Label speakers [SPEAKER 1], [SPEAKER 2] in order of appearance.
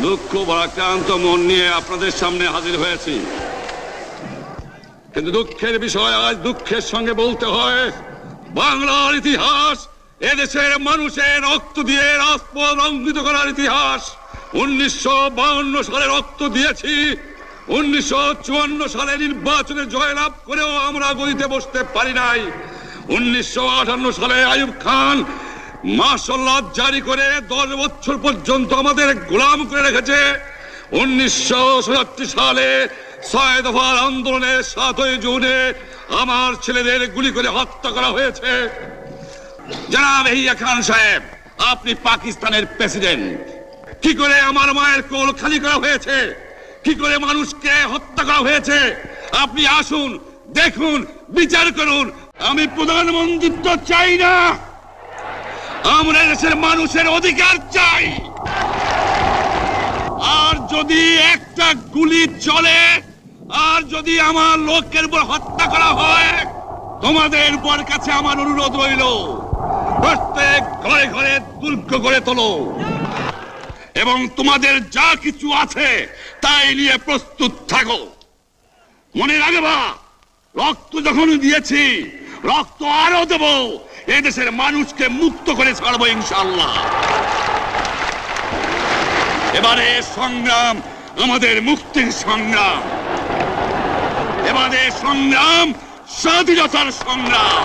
[SPEAKER 1] দুঃখ ভারাক্রান্ত মন নিয়ে আপনাদের সামনে হাজির হয়েছি, কিন্তু দুঃখের বিষয় আজ দুঃখের সঙ্গে বলতে হয়, বাংলার ইতিহাস এদেশের মানুষের রক্ত দিয়ে রাজপথ রঞ্জিত করার ইতিহাস। 1952 সালে রক্ত দিয়েছি, 1954 সালে নির্বাচনে জয়লাভ করেও আমরা গদিতে বসতে পারি নাই। 1958 সালে আইয়ুব খান মার্শাল ল জারি করে 10 বছর পর্যন্ত আমাদের গোলাম করে রেখেছে। 1967 সালে 6 দফার আন্দোলনের 7ই জুনে আমার ছেলেদের গুলি করে হত্যা করা হয়েছে। জনাব ইয়াহিয়া খান সাহেব, আপনি পাকিস্তানের প্রেসিডেন্ট, কি করে আমার মায়ের কোল খালি করা হয়েছে, কি করে মানুষকে হত্যা করা হয়েছে, আপনি আসুন, দেখুন, বিচার করুন। আমি প্রধানমন্ত্রিত্ব চাই না, আমরা দেশের মানুষের অধিকার চাই। আর যদি একটা গুলি চলে, আর যদি আমার লোকের উপর হত্যা করা হয়, তোমাদের উপর কাছে আমার অনুরোধ রইল, প্রত্যেক ঘরে ঘরে দুর্গ করে তোলো এবং তোমাদের যা কিছু আছে তাই নিয়ে প্রস্তুত থাকো। মনে রাখবা, রক্ত যখন দিয়েছি, রক্ত আরো দেব, এদেশের মানুষকে মুক্ত করে ছাড়বো ইনশাআল্লাহ। এবারে সংগ্রাম আমাদের মুক্তির সংগ্রাম, এবারে সংগ্রাম স্বাধীনতার সংগ্রাম।